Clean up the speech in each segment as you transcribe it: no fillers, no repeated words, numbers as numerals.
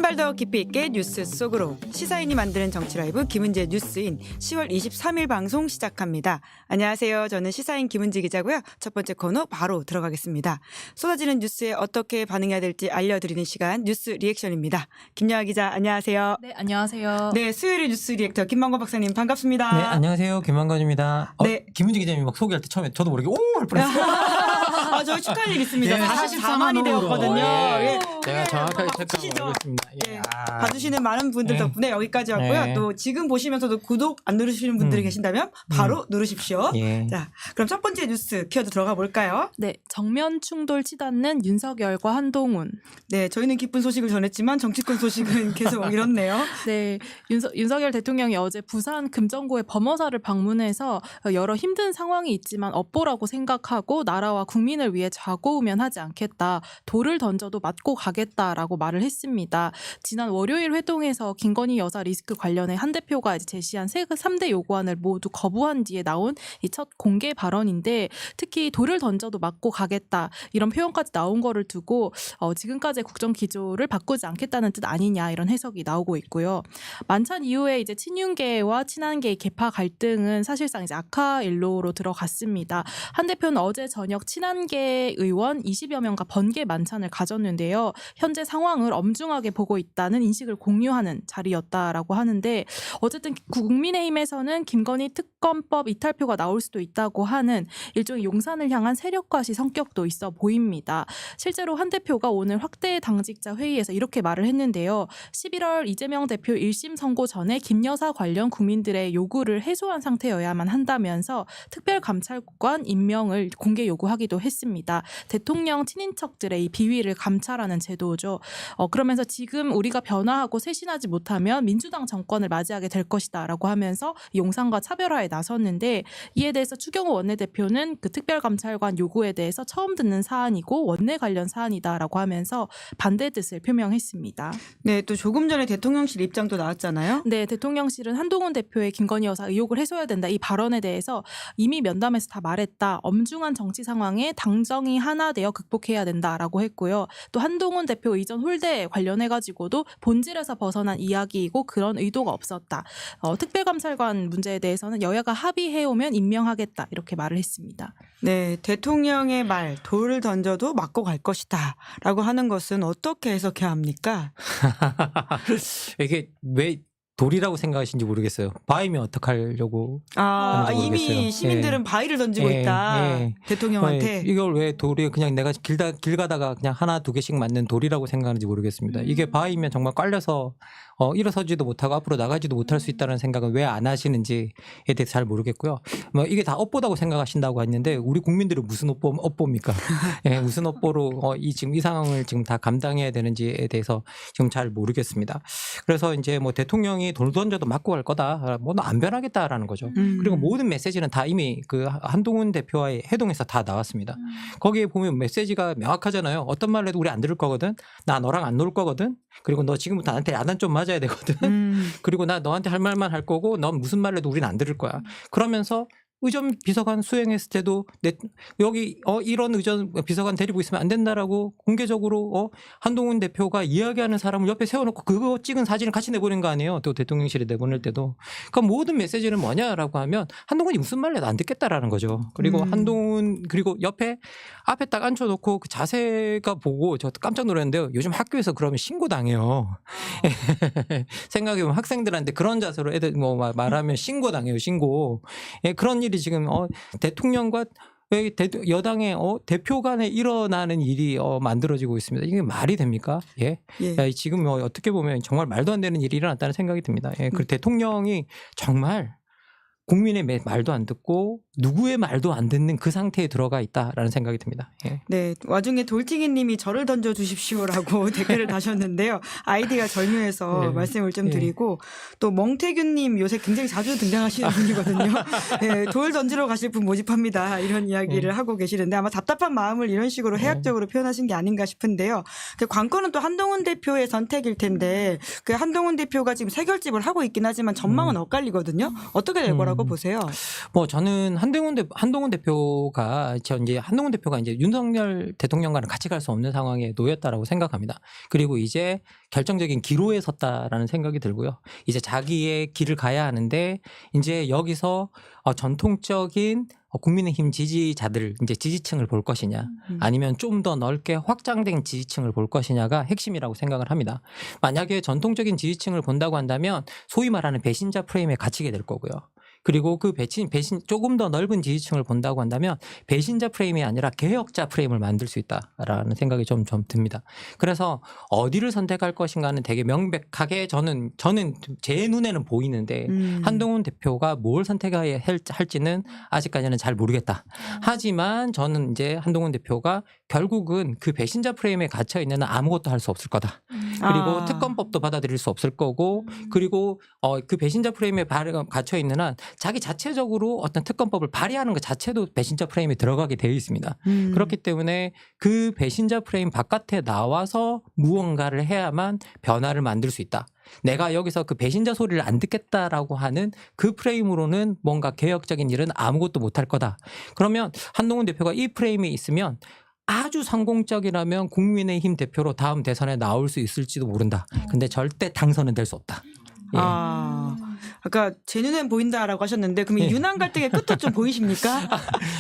발 더 깊이 있게 뉴스 속으로 시사인이 만드는 정치 라이브 김은지의 뉴스인 10월 23일 방송 시작합니다. 안녕하세요. 저는 시사인 김은지 기자고요. 첫 번째 코너 바로 들어가겠습니다. 쏟아지는 뉴스에 어떻게 반응해야 될지 알려드리는 시간 뉴스 리액션입니다. 김여아 기자 안녕하세요. 네, 안녕하세요. 네, 수요일의 뉴스 리액터 김만권 박사님 반갑습니다. 네, 안녕하세요. 김만권입니다. 네. 김은지 기자님이 막 소개할 때 처음에 저도 모르게 오! 할 뻔했어요. 아, 저희 축하할 일 있습니다. 예, 44만이 되었거든요. 예. 예. 제가 정확하게 박수 치죠. 체크하고 있습니다. 예. 봐주시는 많은 분들 예. 덕분에 여기까지 왔고요. 예. 또 지금 보시면서도 구독 안 누르시는 분들이 계신다면 바로 누르십시오. 예. 자, 그럼 첫 번째 뉴스 키워드 들어가 볼까요? 네, 정면 충돌 치닫는 윤석열과 한동훈. 네, 저희는 기쁜 소식을 전했지만 정치권 소식은 계속 이렇네요. 네, 윤석열 대통령이 어제 부산 금정구의 범어사를 방문해서 여러 힘든 상황이 있지만 업보라고 생각하고 나라와 국민을 위해 좌고우면하지 않겠다. 돌을 던져도 맞고 가겠다라고 말을 했습니다. 지난 월요일 회동에서 김건희 여사 리스크 관련해 한 대표가 이제 제시한 3대 요구안을 모두 거부한 뒤에 나온 이 첫 공개 발언인데 특히 돌을 던져도 맞고 가겠다 이런 표현까지 나온 거를 두고 지금까지의 국정 기조를 바꾸지 않겠다는 뜻 아니냐 이런 해석이 나오고 있고요. 만찬 이후에 이제 친윤계와 친한계의 계파 갈등은 사실상 이제 악화 일로로 들어갔습니다. 한 대표는 어제 저녁 친한계 의원 20여 명과 번개 만찬을 가졌는데요. 현재 상황을 엄중하게 보고 있다는 인식을 공유하는 자리였다라고 하는데 어쨌든 국민의힘에서는 김건희 특검법 이탈표가 나올 수도 있다고 하는 일종의 용산을 향한 세력과시 성격도 있어 보입니다. 실제로 한 대표가 오늘 확대 당직자 회의에서 이렇게 말을 했는데요. 11월 이재명 대표 1심 선고 전에 김 여사 관련 국민들의 요구를 해소한 상태여야만 한다면서 특별감찰관 임명을 공개 요구하기도 했습니다. 대통령 친인척들의 이 비위를 감찰하는 제도죠. 그러면서 지금 우리가 변화하고 쇄신하지 못하면 민주당 정권을 맞이하게 될 것이다라고 하면서 용산과 차별화에 나섰는데 이에 대해서 추경호 원내대표는 그 특별감찰관 요구에 대해서 처음 듣는 사안이고 원내 관련 사안이다라고 하면서 반대 뜻을 표명했습니다. 네, 또 조금 전에 대통령실 입장도 나왔잖아요. 네, 대통령실은 한동훈 대표의 김건희 여사 의혹을 해소해야 된다. 이 발언에 대해서 이미 면담에서 다 말했다. 엄중한 정치 상황에 당정이 하나 되어 극복해야 된다라고 했고요. 또 한동훈 대표 이전 홀대 관련해가지고도 본질에서 벗어난 이야기이고 그런 의도가 없었다. 특별감찰관 문제에 대해서는 여야가 합의해오면 임명하겠다. 이렇게 말을 했습니다. 네, 대통령의 말 돌을 던져도 맞고 갈 것이다 라고 하는 것은 어떻게 해석해야 합니까? 이게 왜 돌이라고 생각하시는지 모르겠어요. 바위면 어떡하려고 하는지 이미 모르겠어요. 시민들은 예. 바위를 던지고 예, 있다. 예. 대통령한테. 이걸 왜 돌이 그냥 내가 길 가다가 그냥 하나 두 개씩 맞는 돌이라고 생각하는지 모르겠습니다. 이게 바위면 정말 깔려서 일어서지도 못하고 앞으로 나가지도 못할 수 있다는 생각은 왜 안 하시는지에 대해서 잘 모르겠고요. 뭐 이게 다 업보다고 생각하신다고 했는데 우리 국민들은 무슨 업보입니까? 예, 무슨 업보로 지금 이 상황을 지금 다 감당해야 되는지에 대해서 지금 잘 모르겠습니다. 그래서 이제 뭐 대통령이 돌 던져도 맞고 갈 거다. 뭐 안 변하겠다라는 거죠. 그리고 모든 메시지는 다 이미 그 한동훈 대표와의 회동에서 다 나왔습니다. 거기에 보면 메시지가 명확하잖아요. 어떤 말 해도 우리 안 들을 거거든. 나 너랑 안 놀 거거든. 그리고 너 지금부터 나한테 야단 좀 맞아야 되거든. 그리고 나 너한테 할 말만 할 거고 넌 무슨 말 해도 우리는 안 들을 거야. 그러면서 의전 비서관 수행했을 때도 여기 이런 의전 비서관 데리고 있으면 안 된다라고 공개적으로 한동훈 대표가 이야기하는 사람을 옆에 세워놓고 그거 찍은 사진을 같이 내보낸 거 아니에요. 또 대통령실에 내보낼 때도. 그러니까 모든 메시지는 뭐냐라고 하면 한동훈이 무슨 말 해도 안 듣겠다라는 거죠. 그리고 한동훈 그리고 앞에 딱 앉혀놓고 그 자세가 보고 저 깜짝 놀랐는데요. 요즘 학교에서 그러면 신고당해요. 생각해보면 학생들한테 그런 자세로 애들 뭐 말하면 신고당해요. 신고. 그런 일이 지금 대통령과 여당의 대표 간에 일어나는 일이 만들어지고 있습니다. 이게 말이 됩니까? 예. 야, 지금 어떻게 보면 정말 말도 안 되는 일이 일어났다는 생각이 듭니다. 예. 그 대통령이 정말 국민의 말도 안 듣고 누구의 말도 안 듣는 그 상태에 들어가 있다라는 생각이 듭니다. 예. 네, 와중에 돌팅이 님이 저를 던져주십시오라고 댓글을 다셨는데요. 아이디가 절묘해서 예. 말씀을 좀 드리고 또 멍태균 님 요새 굉장히 자주 등장하시는 분이거든요. 네, 돌 던지러 가실 분 모집합니다. 이런 이야기를 하고 계시는데 아마 답답한 마음을 이런 식으로 해학적으로 표현하신 게 아닌가 싶은데요. 그 관건은 또 한동훈 대표의 선택일 텐데 그 한동훈 대표가 지금 새 결집을 하고 있긴 하지만 전망은 엇갈리거든요. 어떻게 될 거라고 있다고 보세요? 뭐 저는 한동훈 대표가 한동훈 대표가 이제 윤석열 대통령과는 같이 갈 수 없는 상황에 놓였다라고 생각합니다. 그리고 이제 결정적인 기로에 섰다라는 생각이 들고요. 이제 자기의 길을 가야 하는데 이제 여기서 전통적인 국민의힘 지지자들 이제 지지층을 볼 것이냐 아니면 좀 더 넓게 확장된 지지층을 볼 것이냐가 핵심이라고 생각을 합니다. 만약에 전통적인 지지층을 본다고 한다면 소위 말하는 배신자 프레임에 갇히게 될 거고요. 그리고 그 배신 조금 더 넓은 지지층을 본다고 한다면 배신자 프레임이 아니라 개혁자 프레임을 만들 수 있다라는 생각이 좀 듭니다. 그래서 어디를 선택할 것인가는 되게 명백하게 저는 제 눈에는 보이는데 한동훈 대표가 뭘 선택해야 할지는 아직까지는 잘 모르겠다. 하지만 저는 이제 한동훈 대표가 결국은 그 배신자 프레임에 갇혀 있는 한 아무것도 할 수 없을 거다. 그리고 특검법도 받아들일 수 없을 거고 그리고 그 배신자 프레임에 갇혀 있는 한 자기 자체적으로 어떤 특검법을 발의하는 것 자체도 배신자 프레임에 들어가게 되어 있습니다. 그렇기 때문에 그 배신자 프레임 바깥에 나와서 무언가를 해야만 변화를 만들 수 있다. 내가 여기서 그 배신자 소리를 안 듣겠다라고 하는 그 프레임으로는 뭔가 개혁적인 일은 아무것도 못할 거다. 그러면 한동훈 대표가 이 프레임이 있으면 아주 성공적이라면 국민의힘 대표로 다음 대선에 나올 수 있을지도 모른다. 근데 절대 당선은 될 수 없다. 예. 아까 제 눈엔 보인다라고 하셨는데 그럼 이 유난 갈등의 끝도 좀 보이십니까?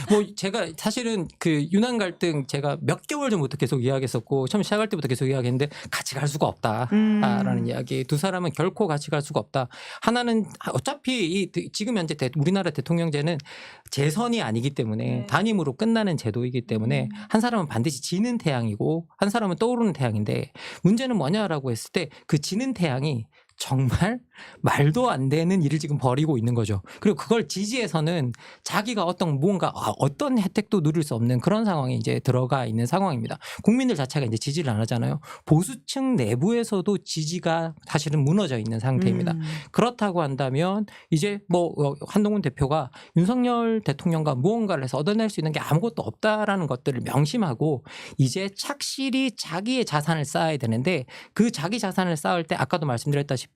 뭐 제가 사실은 그 유난 갈등 제가 몇 개월 전부터 계속 이야기했었고 처음 시작할 때부터 계속 이야기했는데 같이 갈 수가 없다라는 이야기. 두 사람은 결코 같이 갈 수가 없다. 하나는 어차피 지금 현재 우리나라 대통령제는 재선이 아니기 때문에 단임으로 끝나는 제도이기 때문에 한 사람은 반드시 지는 태양이고 한 사람은 떠오르는 태양인데 문제는 뭐냐라고 했을 때 그 지는 태양이 정말 말도 안 되는 일을 지금 벌이고 있는 거죠. 그리고 그걸 지지해서는 자기가 어떤 혜택도 누릴 수 없는 그런 상황에 이제 들어가 있는 상황입니다. 국민들 자체가 이제 지지를 안 하잖아요. 보수층 내부에서도 지지가 사실은 무너져 있는 상태입니다. 그렇다고 한다면 이제 뭐 한동훈 대표가 윤석열 대통령과 무언가를 해서 얻어낼 수 있는 게 아무것도 없다라는 것들을 명심하고 이제 착실히 자기의 자산을 쌓아야 되는데 그 자기 자산을 쌓을 때 아까도 말씀드렸다시피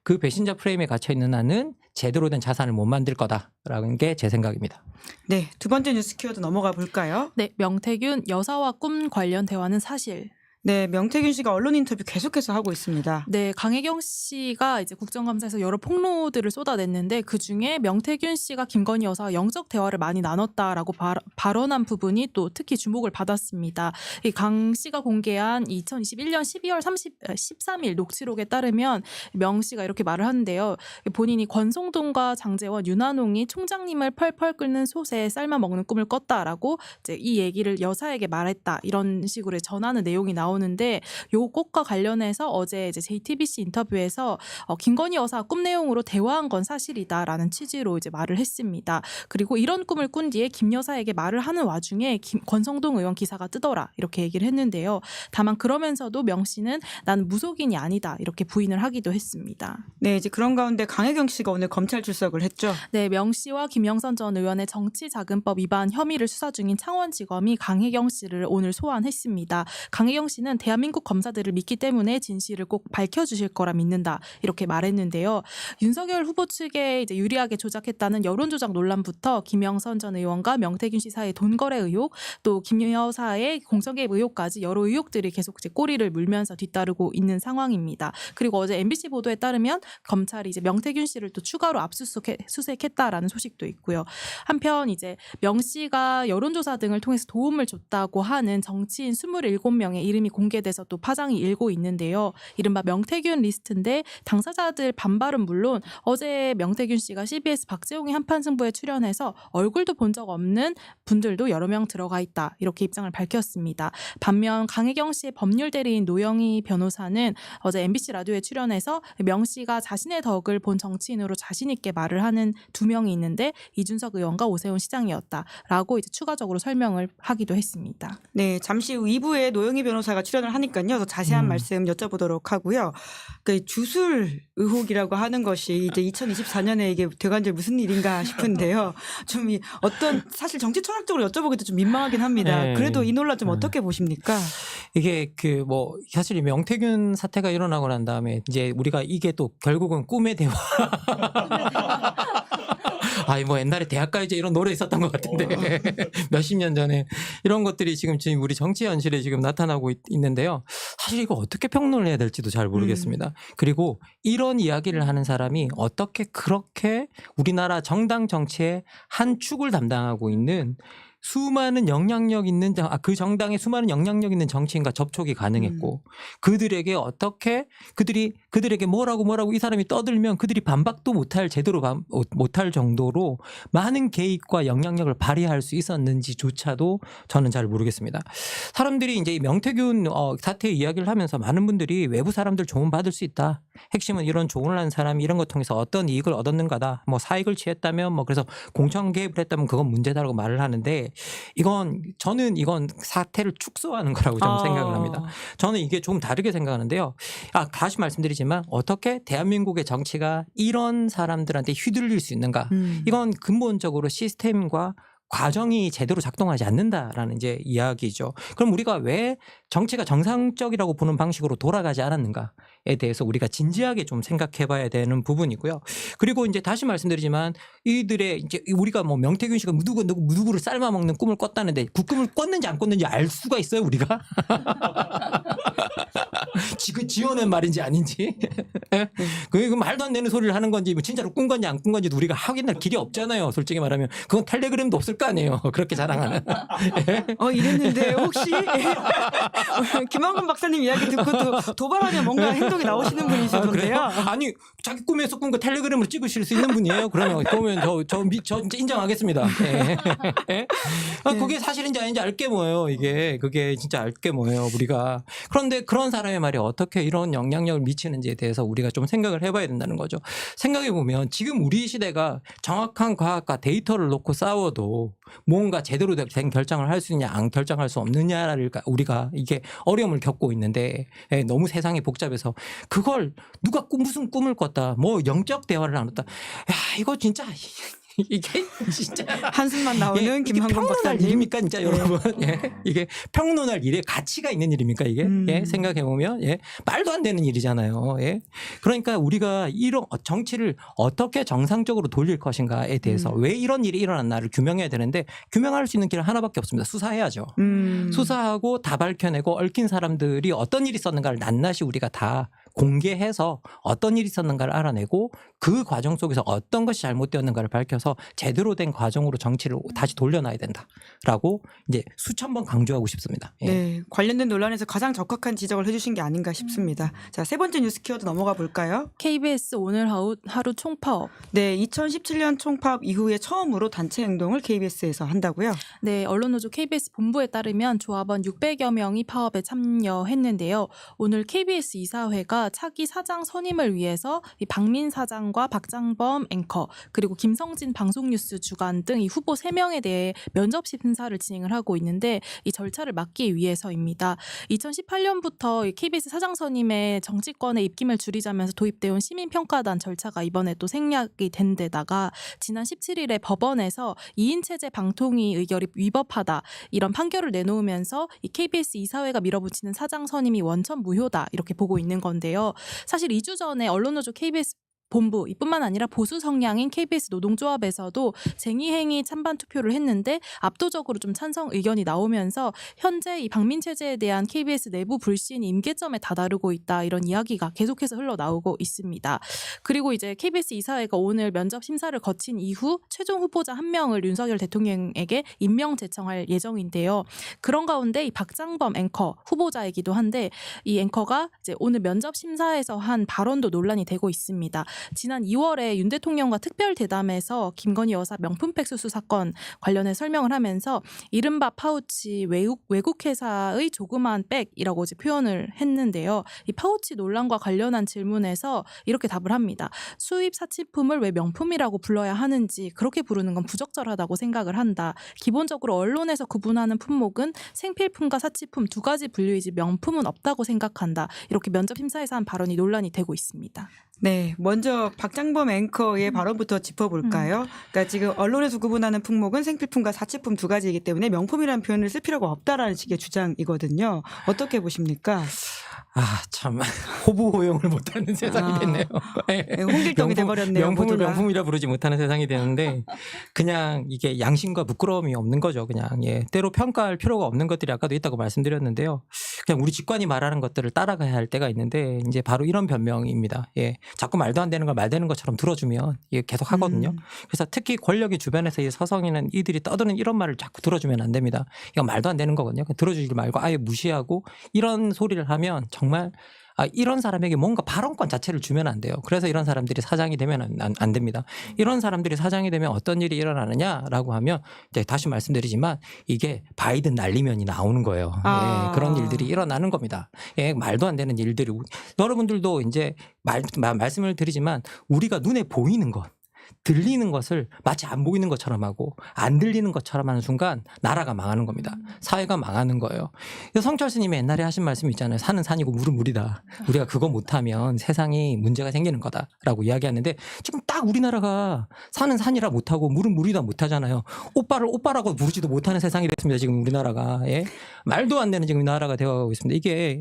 그 배신자 프레임에 갇혀 있는 한은 제대로 된 자산을 못 만들 거다라는 게 제 생각입니다. 네, 두 번째 뉴스 키워드 넘어가 볼까요? 네, 명태균 여사와 꿈 관련 대화는 사실. 네, 명태균 씨가 언론 인터뷰 계속해서 하고 있습니다. 네, 강혜경 씨가 이제 국정감사에서 여러 폭로들을 쏟아냈는데 그 중에 명태균 씨가 김건희 여사와 영적 대화를 많이 나눴다라고 발언한 부분이 또 특히 주목을 받았습니다. 이 강 씨가 공개한 2021년 12월 13일 녹취록에 따르면 명 씨가 이렇게 말을 하는데요. 본인이 권성동과 장제원, 윤한홍이 총장님을 펄펄 끓는 솥에 삶아 먹는 꿈을 꿨다라고 이제 이 얘기를 여사에게 말했다 이런 식으로 전하는 내용이 나오는데 요 꽃과 관련해서 어제 이제 JTBC 인터뷰에서 김건희 여사 꿈 내용으로 대화한 건 사실이다라는 취지로 이제 말을 했습니다. 그리고 이런 꿈을 꾼 뒤에 김 여사에게 말을 하는 와중에 권성동 의원 기사가 뜨더라 이렇게 얘기를 했는데요. 다만 그러면서도 명 씨는 나는 무속인이 아니다 이렇게 부인을 하기도 했습니다. 네, 이제 그런 가운데 강혜경 씨가 오늘 검찰 출석을 했죠. 네, 명 씨와 김영선 전 의원의 정치자금법 위반 혐의를 수사 중인 창원지검이 강혜경 씨를 오늘 소환했습니다. 강혜경 씨는 대한민국 검사들을 믿기 때문에 진실을 꼭 밝혀주실 거라 믿는다 이렇게 말했는데요. 윤석열 후보 측에 이제 유리하게 조작했다는 여론조작 논란부터 김영선 전 의원과 명태균 씨 사이의 돈거래 의혹, 또 김 여사의 공천개입 의혹까지 여러 의혹들이 계속 이제 꼬리를 물면서 뒤따르고 있는 상황입니다. 그리고 어제 MBC 보도에 따르면 검찰이 이제 명태균 씨를 또 추가로 압수수색했다라는 소식도 있고요. 한편 이제 명 씨가 여론조사 등을 통해서 도움을 줬다고 하는 정치인 27명의 이름이 공개돼서 또 파장이 일고 있는데요. 이른바 명태균 리스트인데 당사자들 반발은 물론 어제 명태균 씨가 CBS 박재홍의 한판 승부에 출연해서 얼굴도 본 적 없는 분들도 여러 명 들어가 있다 이렇게 입장을 밝혔습니다. 반면 강혜경 씨의 법률 대리인 노영희 변호사는 어제 MBC 라디오에 출연해서 명 씨가 자신의 덕을 본 정치인으로 자신 있게 말을 하는 두 명이 있는데 이준석 의원과 오세훈 시장이었다라고 이제 추가적으로 설명을 하기도 했습니다. 네, 잠시 후 2부에 노영희 변호사가 출연을 하니까요. 더 자세한 말씀 여쭤보도록 하고요. 그 주술 의혹이라고 하는 것이 이제 2024년에 이게 돼간들 무슨 일인가 싶은데요. 좀 어떤 사실 정치 철학적으로 여쭤보기도 좀 민망하긴 합니다. 네. 그래도 이 논란 좀 어떻게 보십니까? 이게 사실 명태균 사태가 일어나고 난 다음에 이제 우리가 이게 또 결국은 꿈의 대화 뭐 옛날에 대학가요제 이런 노래 있었던 것 같은데 몇십 년 전에 이런 것들이 지금 우리 정치 현실에 지금 나타나고 있는데요. 사실 이거 어떻게 평론을 해야 될지도 잘 모르겠습니다. 그리고 이런 이야기를 하는 사람이 어떻게 그렇게 우리나라 정당 정치의 한 축을 담당하고 있는 수많은 영향력 있는 그 정당의 수많은 영향력 있는 정치인과 접촉이 가능했고 그들에게 어떻게 그들에게 뭐라고 이 사람이 떠들면 그들이 반박도 못할 제대로 못할 정도로 많은 개입과 영향력을 발휘할 수 있었는지조차도 저는 잘 모르겠습니다. 사람들이 이제 명태균 사태 이야기를 하면서 많은 분들이 외부 사람들 조언 받을 수 있다. 핵심은 이런 조언을 한 사람이 이런 것 통해서 어떤 이익을 얻었는가다. 뭐 사익을 취했다면 뭐 그래서 공천 개입을 했다면 그건 문제다라고 말을 하는데 저는 이건 사태를 축소하는 거라고 저는 생각을 합니다. 저는 이게 좀 다르게 생각하는데요. 다시 말씀드리지만 어떻게 대한민국의 정치가 이런 사람들한테 휘둘릴 수 있는가? 이건 근본적으로 시스템과 과정이 제대로 작동하지 않는다라는 이제 이야기죠. 그럼 우리가 왜 정치가 정상적이라고 보는 방식으로 돌아가지 않았는가에 대해서 우리가 진지하게 좀 생각해 봐야 되는 부분이고요. 그리고 이제 다시 말씀드리지만 이들의 이제 우리가 뭐 명태균 씨가 누구를 삶아 먹는 꿈을 꿨다는데 그 꿈을 꿨는지 안 꿨는지 알 수가 있어요, 우리가? 지어낸 말인지 아닌지. 그 말도 안 되는 소리를 하는 건지 진짜로 꾼 건지 안 꾼 건지도 우리가 확인할 길이 없잖아요. 솔직히 말하면 그건 텔레그램도 없을 거 아니에요. 그렇게 자랑하는. 이랬는데 혹시 김한근 박사님 이야기 듣고 도발하면 뭔가 행동이 나오시는 분이시던데요. 아니 자기 꿈에서 꾼 거 텔레그램으로 찍으실 수 있는 분이에요. 그러면 저 인정하겠습니다. 그게 사실인지 아닌지 알게 뭐예요. 그게 진짜 알게 뭐예요. 우리가. 그런데 그런 사람의 말이 어떻게 이런 영향력을 미치는지에 대해서 우리가 좀 생각을 해봐야 된다는 거죠. 생각해 보면 지금 우리 시대가 정확한 과학과 데이터를 놓고 싸워도 뭔가 제대로 된 결정을 할 수 있냐 안 결정할 수 없느냐를 우리가 이게 어려움을 겪고 있는데 너무 세상이 복잡해서 그걸 누가 무슨 꿈을 꿨다 뭐 영적 대화를 나눴다 이거 진짜 이게 진짜 한숨만 나오는 김한근 박사님. 일입니까 진짜 여러분? 이게 평론할 일에 가치가 있는 일입니까 이게? 생각해 보면 말도 안 되는 일이잖아요. 그러니까 우리가 이런 정치를 어떻게 정상적으로 돌릴 것인가에 대해서 왜 이런 일이 일어났나를 규명해야 되는데 규명할 수 있는 길은 하나밖에 없습니다. 수사해야죠. 수사하고 다 밝혀내고 얽힌 사람들이 어떤 일이 있었는가를 낱낱이 우리가 다 공개해서 어떤 일이 있었는가를 알아내고 그 과정 속에서 어떤 것이 잘못되었는가를 밝혀서 제대로 된 과정으로 정치를 다시 돌려놔야 된다라고 이제 수천 번 강조하고 싶습니다. 네, 관련된 논란에서 가장 적확한 지적을 해주신 게 아닌가 싶습니다. 자, 세 번째 뉴스 키워드 넘어가 볼까요? KBS 오늘 하루 총파업. 네, 2017년 총파업 이후에 처음으로 단체 행동을 KBS에서 한다고요? 네, 언론노조 KBS 본부에 따르면 조합원 600여 명이 파업에 참여했는데요. 오늘 KBS 이사회가 차기 사장 선임을 위해서 이 박민 사장과 박장범 앵커 그리고 김성진 방송뉴스 주간 등 이 후보 3명에 대해 면접 심사를 진행을 하고 있는데 이 절차를 막기 위해서입니다. 2018년부터 KBS 사장 선임의 정치권의 입김을 줄이자면서 도입되어 온 시민평가단 절차가 이번에 또 생략이 된 데다가 지난 17일에 법원에서 2인 체제 방통위 의결이 위법하다 이런 판결을 내놓으면서 이 KBS 이사회가 밀어붙이는 사장 선임이 원천 무효다 이렇게 보고 있는 건데요. 사실 2주 전에 언론노조 KBS 본부 이뿐만 아니라 보수 성향인 KBS 노동조합에서도 쟁의행위 찬반 투표를 했는데 압도적으로 좀 찬성 의견이 나오면서 현재 이 방민 체제에 대한 KBS 내부 불신이 임계점에 다다르고 있다 이런 이야기가 계속해서 흘러나오고 있습니다. 그리고 이제 KBS 이사회가 오늘 면접 심사를 거친 이후 최종 후보자 1명을 윤석열 대통령에게 임명 제청할 예정인데요. 그런 가운데 이 박장범 앵커 후보자이기도 한데 이 앵커가 이제 오늘 면접 심사에서 한 발언도 논란이 되고 있습니다. 지난 2월에 윤 대통령과 특별 대담에서 김건희 여사 명품백 수수 사건 관련해 설명을 하면서 이른바 파우치 외국 회사의 조그마한 백이라고 이제 표현을 했는데요. 이 파우치 논란과 관련한 질문에서 이렇게 답을 합니다. 수입 사치품을 왜 명품이라고 불러야 하는지 그렇게 부르는 건 부적절하다고 생각을 한다. 기본적으로 언론에서 구분하는 품목은 생필품과 사치품 두 가지 분류이지 명품은 없다고 생각한다. 이렇게 면접 심사에서 한 발언이 논란이 되고 있습니다. 네, 먼저 박장범 앵커의 발언부터 짚어볼까요? 그러니까 지금 언론에서 구분하는 품목은 생필품과 사치품 두 가지이기 때문에 명품이라는 표현을 쓸 필요가 없다라는 식의 주장이거든요. 어떻게 보십니까? 참 호부호용을 못하는 세상이 됐네요. 홍길동이 돼버렸네요. 명품을 모두가. 명품이라 부르지 못하는 세상이 되는데 그냥 이게 양심과 부끄러움이 없는 거죠. 그냥 때로 평가할 필요가 없는 것들이 아까도 있다고 말씀드렸는데요. 그냥 우리 직관이 말하는 것들을 따라가야 할 때가 있는데 이제 바로 이런 변명입니다. 자꾸 말도 안 되는 걸 말되는 것처럼 들어주면 계속 하거든요. 그래서 특히 권력의 주변에서 이 서성이는 이들이 떠드는 이런 말을 자꾸 들어주면 안 됩니다. 이건 말도 안 되는 거거든요. 들어주지 말고 아예 무시하고 이런 소리를 하면 정말 이런 사람에게 뭔가 발언권 자체를 주면 안 돼요. 그래서 이런 사람들이 사장이 되면 안 됩니다. 이런 사람들이 사장이 되면 어떤 일이 일어나느냐라고 하면 이제 다시 말씀드리지만 이게 바이든 날리면이 나오는 거예요. 그런 일들이 일어나는 겁니다. 말도 안 되는 일들이 여러분들도 이제 말씀을 드리지만 우리가 눈에 보이는 것 들리는 것을 마치 안 보이는 것처럼 하고 안 들리는 것처럼 하는 순간 나라가 망하는 겁니다. 사회가 망하는 거예요. 성철 스님이 옛날에 하신 말씀 있잖아요. 산은 산이고 물은 물이다. 우리가 그거 못하면 세상이 문제가 생기는 거다라고 이야기하는데 지금 딱 우리나라가 산은 산이라 못하고 물은 물이다 못하잖아요. 오빠를 오빠라고 부르지도 못하는 세상이 됐습니다. 지금 우리나라가. 말도 안 되는 지금 나라가 되어가고 있습니다. 이게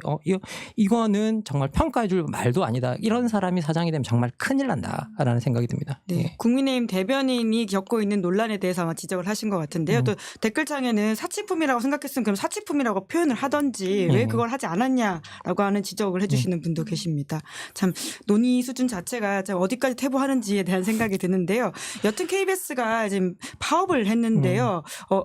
이거는 정말 평가해 줄 말도 아니다. 이런 사람이 사장이 되면 정말 큰일 난다라는 생각이 듭니다. 네. 국민의힘 대변인이 겪고 있는 논란에 대해서 아마 지적을 하신 것 같은데요. 또 댓글창에는 사치품이라고 생각했으면 그럼 사치품이라고 표현을 하던지 왜 그걸 하지 않았냐라고 하는 지적을 해주시는 분도 계십니다. 참 논의 수준 자체가 참 어디까지 퇴보하는지에 대한 생각이 드는데요. 여튼 KBS가 지금 파업을 했는데요.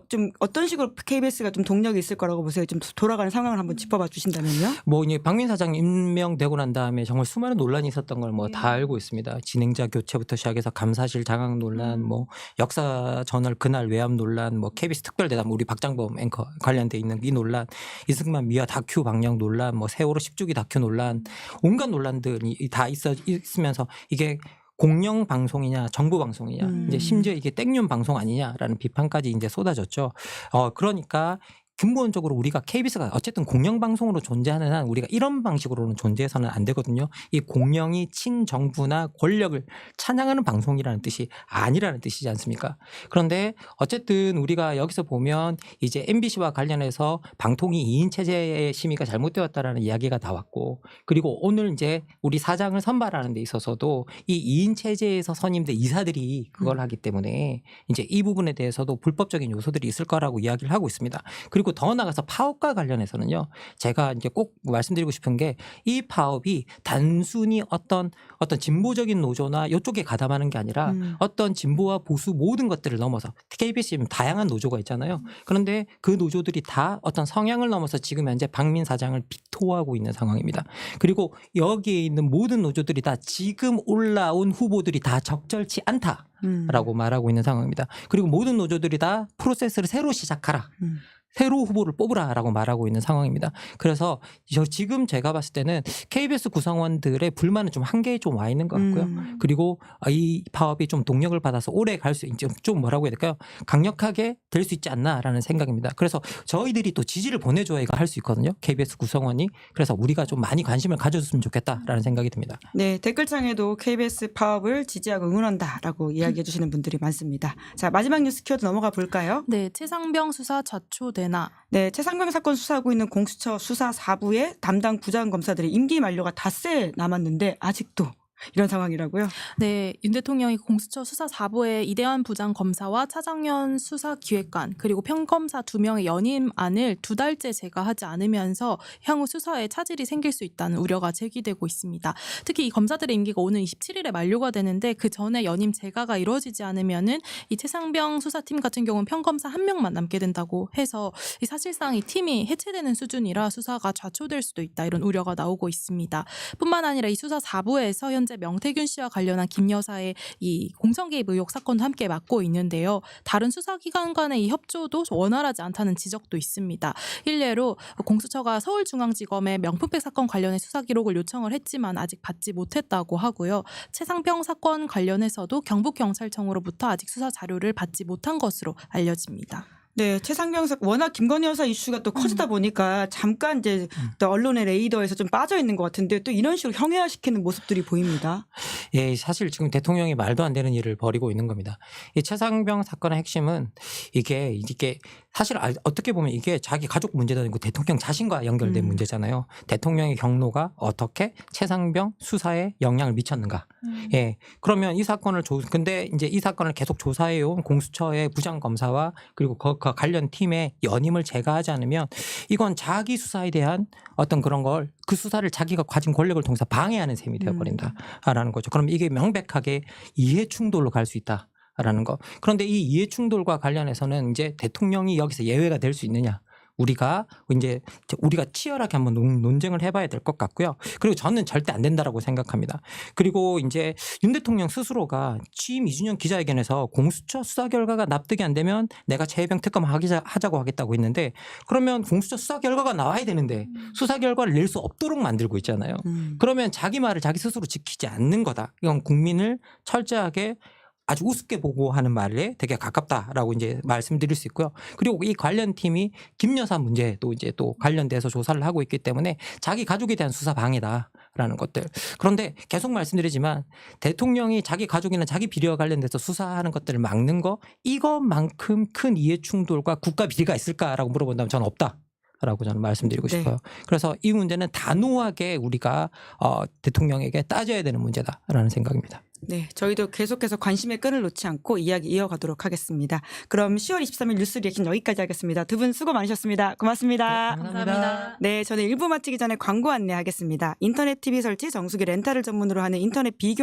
좀 어떤 식으로 KBS가 좀 동력이 있을 거라고 보세요. 좀 돌아가는 상황을 한번 짚어봐 주신다면요. 이제 박민 사장 임명되고 난 다음에 정말 수많은 논란이 있었던 걸 다 알고 있습니다. 진행자 교체부터 시작해서 감사실 장악 논란, 역사 저널 그날 외압 논란, KBS 특별대담 우리 박장범 앵커 관련돼 있는 이 논란, 이승만 미화 다큐 방영 논란, 세월호 10주기 다큐 논란, 온갖 논란들이 다 있으면서 이게 공영 방송이냐 정부 방송이냐 이제 심지어 이게 땡윤 방송 아니냐라는 비판까지 이제 쏟아졌죠. 그러니까 근본적으로 우리가 KBS가 어쨌든 공영방송으로 존재하는 한 우리가 이런 방식으로는 존재해서는 안 되거든요. 이 공영이 친정부나 권력을 찬양하는 방송이라는 뜻이 아니라는 뜻이지 않습니까? 그런데 어쨌든 우리가 여기서 보면 이제 MBC와 관련해서 방통위 2인 체제의 심의가 잘못되었다라는 이야기가 나왔고 그리고 오늘 이제 우리 사장을 선발하는 데 있어서도 이 2인 체제에서 선임된 이사들이 그걸 하기 때문에 이제 이 부분에 대해서도 불법적인 요소들이 있을 거라고 이야기를 하고 있습니다. 그리고 더 나가서 파업과 관련해서는요. 제가 이제 꼭 말씀드리고 싶은 게 이 파업이 단순히 어떤 진보적인 노조나 이쪽에 가담하는 게 아니라 어떤 진보와 보수 모든 것들을 넘어서 KBS에 다양한 노조가 있잖아요. 그런데 그 노조들이 다 어떤 성향을 넘어서 지금 현재 박민 사장을 비토하고 있는 상황입니다. 그리고 여기에 있는 모든 노조들이 다 지금 올라온 후보들이 다 적절치 않다라고 말하고 있는 상황입니다. 그리고 모든 노조들이 다 프로세스를 새로 시작하라. 새로 후보를 뽑으라라고 말하고 있는 상황입니다. 그래서 지금 제가 봤을 때는 KBS 구성원들의 불만은 좀 한계에 좀 와 있는 것 같고요. 그리고 이 파업이 좀 동력을 받아서 오래 갈 수 있지 좀 뭐라고 해야 될까요? 강력하게 될 수 있지 않나라는 생각입니다. 그래서 저희들이 또 지지를 보내줘야 이거 할 수 있거든요. KBS 구성원이. 그래서 우리가 좀 많이 관심을 가져줬으면 좋겠다라는 생각이 듭니다. 네, 댓글창에도 KBS 파업을 지지하고 응원한다라고 이야기해 주시는 분들이 많습니다. 자, 마지막 뉴스 키워드 넘어가 볼까요? 네, 최상병 수사 좌초되나. 네, 최상병 사건 수사하고 있는 공수처 수사 4부의 담당 부장검사들의 임기 만료가 닷새 남았는데 아직도 이런 상황이라고요? 네, 윤 대통령이 공수처 수사 4부에 이대환 부장검사와 차장현 수사기획관 그리고 평검사 2명의 연임안을 2달째 제거하지 않으면서 향후 수사에 차질이 생길 수 있다는 우려가 제기되고 있습니다. 특히 이 검사들의 임기가 오는 27일에 만료가 되는데 그 전에 연임 제거가 이루어지지 않으면은 이 최상병 수사팀 같은 경우는 평검사 1명만 남게 된다고 해서 이 사실상 이 팀이 해체되는 수준이라 수사가 좌초될 수도 있다 이런 우려가 나오고 있습니다. 뿐만 아니라 이 수사 4부에서 현재 명태균 씨와 관련한 김 여사의 이 공천 개입 의혹 사건도 함께 맡고 있는데요. 다른 수사기관 간의 이 협조도 원활하지 않다는 지적도 있습니다. 일례로 공수처가 서울중앙지검에 명품백 사건 관련해 수사 기록을 요청을 했지만 아직 받지 못했다고 하고요. 최상병 사건 관련해서도 경북경찰청으로부터 아직 수사 자료를 받지 못한 것으로 알려집니다. 네, 최상병 사건 워낙 김건희 여사 이슈가 또 커지다 보니까 잠깐 이제 또 언론의 레이더에서 좀 빠져 있는 것 같은데 또 이런 식으로 형해화시키는 모습들이 보입니다. 예, 사실 지금 대통령이 말도 안 되는 일을 벌이고 있는 겁니다. 이 최상병 사건의 핵심은 이게 사실 어떻게 보면 이게 자기 가족 문제도 아니고 대통령 자신과 연결된 문제잖아요. 대통령의 경로가 어떻게 최상병 수사에 영향을 미쳤는가. 예. 그러면 이 사건을 근데 이제 이 사건을 계속 조사해 온 공수처의 부장검사와 그리고 그 관련 팀의 연임을 제거하지 않으면 이건 자기 수사에 대한 어떤 그런 걸 그 수사를 자기가 가진 권력을 통해서 방해하는 셈이 되어버린다라는 거죠. 그럼 이게 명백하게 이해 충돌로 갈 수 있다라는 거. 그런데 이 이해 충돌과 관련해서는 이제 대통령이 여기서 예외가 될 수 있느냐. 우리가 치열하게 한번 논쟁을 해봐야 될 것 같고요. 그리고 저는 절대 안 된다라고 생각합니다. 그리고 이제 윤 대통령 스스로가 취임 2주년 기자회견에서 공수처 수사 결과가 납득이 안 되면 내가 최혜병 특검 하자고 하겠다고 했는데 그러면 공수처 수사 결과가 나와야 되는데 수사 결과를 낼 수 없도록 만들고 있잖아요. 그러면 자기 말을 자기 스스로 지키지 않는 거다. 이건 국민을 철저하게 아주 우습게 보고 하는 말에 되게 가깝다라고 이제 말씀드릴 수 있고요. 그리고 이 관련 팀이 김 여사 문제도 이제 또 관련돼서 조사를 하고 있기 때문에 자기 가족에 대한 수사 방해다라는 것들. 그런데 계속 말씀드리지만 대통령이 자기 가족이나 자기 비리와 관련돼서 수사하는 것들을 막는 거 이것만큼 큰 이해 충돌과 국가 비리가 있을까라고 물어본다면 저는 없다. 라고 저는 말씀드리고 싶어요. 그래서 이 문제는 단호하게 우리가 대통령에게 따져야 되는 문제다라는 생각입니다. 네, 저희도 계속해서 관심의 끈을 놓지 않고 이야기 이어가도록 하겠습니다. 그럼 10월 23일 뉴스 리액션 여기까지 하겠습니다. 두 분 수고 많으셨습니다. 고맙습니다. 감사합니다. 네, 저는 1부 마치기 전에 광고 안내하겠습니다. 인터넷 TV 설치 정수기 렌탈을 전문으로 하는 인터넷 비교